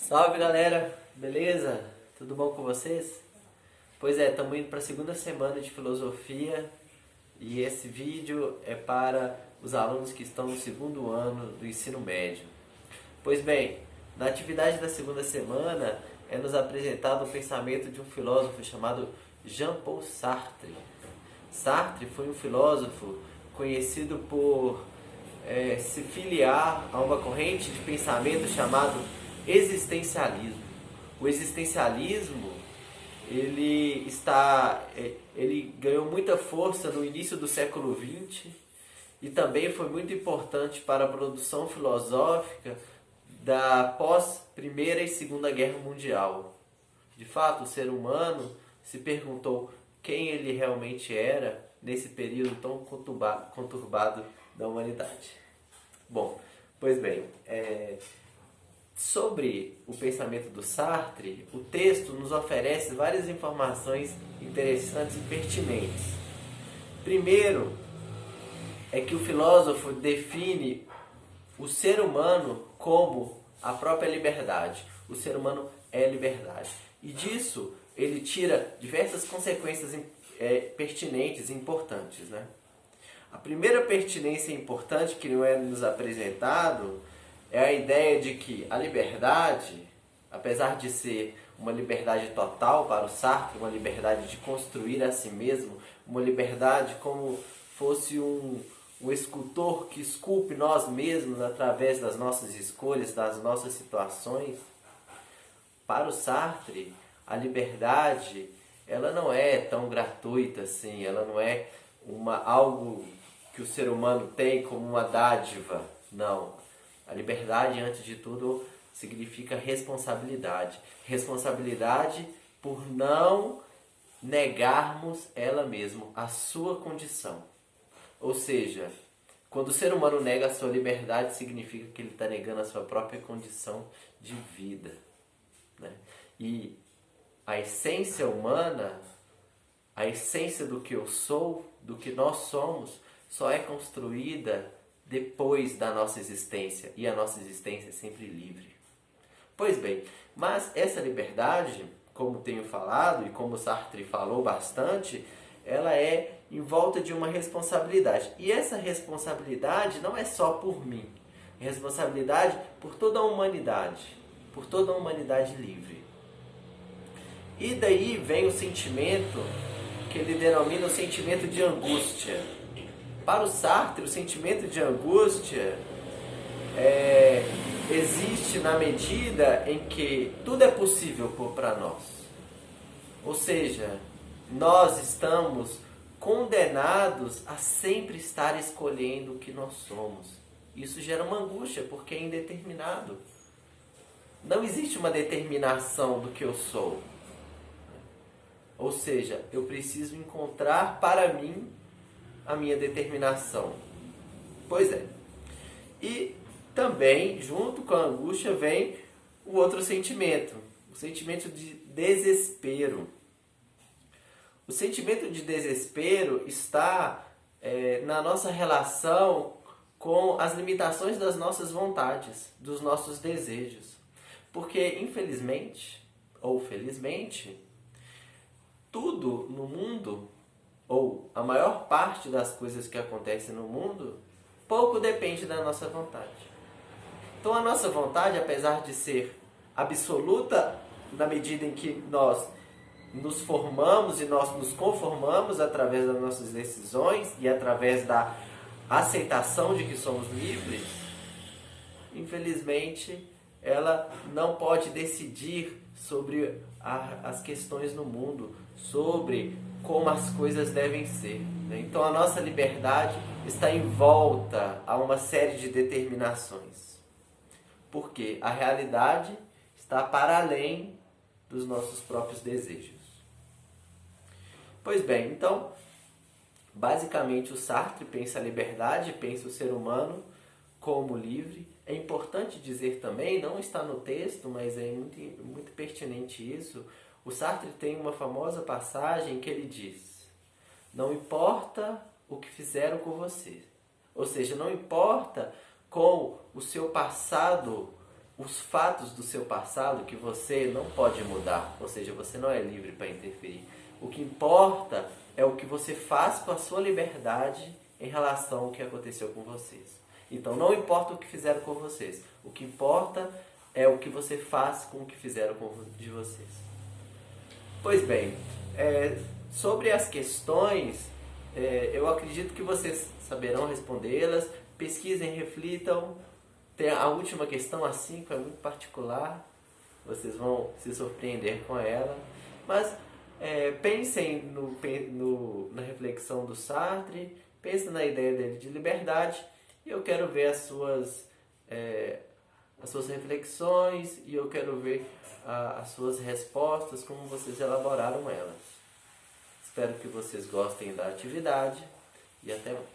Salve galera, beleza? Tudo bom com vocês? Pois é, estamos indo para a segunda semana de filosofia e esse vídeo é para os alunos que estão no segundo ano do ensino médio. Pois bem, na atividade da segunda semana é nos apresentado o pensamento de um filósofo chamado Jean-Paul Sartre. Sartre foi um filósofo conhecido por se filiar a uma corrente de pensamento chamado existencialismo. O existencialismo ele ganhou muita força no início do século XX e também foi muito importante para a produção filosófica da pós Primeira e Segunda Guerra Mundial. De fato, o ser humano se perguntou quem ele realmente era nesse período tão conturbado da humanidade. Bom, pois bem, sobre o pensamento do Sartre, o texto nos oferece várias informações interessantes e pertinentes. Primeiro, é que o filósofo define o ser humano como a própria liberdade. O ser humano é liberdade. E disso ele tira diversas consequências pertinentes e importantes, né? A primeira pertinência importante que não é nos apresentado é a ideia de que a liberdade, apesar de ser uma liberdade total para o Sartre, uma liberdade de construir a si mesmo, uma liberdade como fosse um escultor que esculpe nós mesmos através das nossas escolhas, das nossas situações. Para o Sartre, a liberdade ela não é tão gratuita assim, ela não é algo que o ser humano tem como uma dádiva, não. A liberdade, antes de tudo, significa responsabilidade. Responsabilidade por não negarmos ela mesma, a sua condição. Ou seja, quando o ser humano nega a sua liberdade, significa que ele está negando a sua própria condição de vida, né? E a essência humana, a essência do que eu sou, do que nós somos, só é construída depois da nossa existência, e a nossa existência é sempre livre. Pois bem, mas essa liberdade, como tenho falado e como Sartre falou bastante, ela é em volta de uma responsabilidade. E essa responsabilidade não é só por mim, é responsabilidade por toda a humanidade livre. E daí vem o sentimento que ele denomina o sentimento de angústia. Para o Sartre, o sentimento de angústia existe na medida em que tudo é possível para nós. Ou seja, nós estamos condenados a sempre estar escolhendo o que nós somos. Isso gera uma angústia, porque é indeterminado. Não existe uma determinação do que eu sou. Ou seja, eu preciso encontrar para mim a minha determinação. Pois é. E também, junto com a angústia, vem o outro sentimento, o sentimento de desespero. O sentimento de desespero está na nossa relação com as limitações das nossas vontades, dos nossos desejos. Porque, infelizmente, ou felizmente, tudo no mundo, ou a maior parte das coisas que acontecem no mundo, pouco depende da nossa vontade. Então a nossa vontade, apesar de ser absoluta na medida em que nós nos formamos e nós nos conformamos através das nossas decisões e através da aceitação de que somos livres, infelizmente ela não pode decidir sobre as questões no mundo, sobre como as coisas devem ser. Então a nossa liberdade está envolta a uma série de determinações. Porque a realidade está para além dos nossos próprios desejos. Pois bem, então, basicamente o Sartre pensa a liberdade, pensa o ser humano como livre. É importante dizer também, não está no texto, mas é muito pertinente isso. O Sartre tem uma famosa passagem que ele diz: não importa o que fizeram com você. Ou seja, não importa com o seu passado os fatos do seu passado que você não pode mudar, ou seja, você não é livre para interferir. O que importa é o que você faz com a sua liberdade em relação ao que aconteceu com vocês. Então não importa o que fizeram com vocês, o que importa é o que você faz com o que fizeram de vocês. Pois bem, sobre as questões, eu acredito que vocês saberão respondê-las. Pesquisem, reflitam. Tem a última questão, a 5, é muito particular. Vocês vão se surpreender com ela. Mas pensem na reflexão do Sartre, pensem na ideia dele de liberdade. E eu quero ver as suas reflexões e eu quero ver as suas respostas, como vocês elaboraram elas. Espero que vocês gostem da atividade e até mais.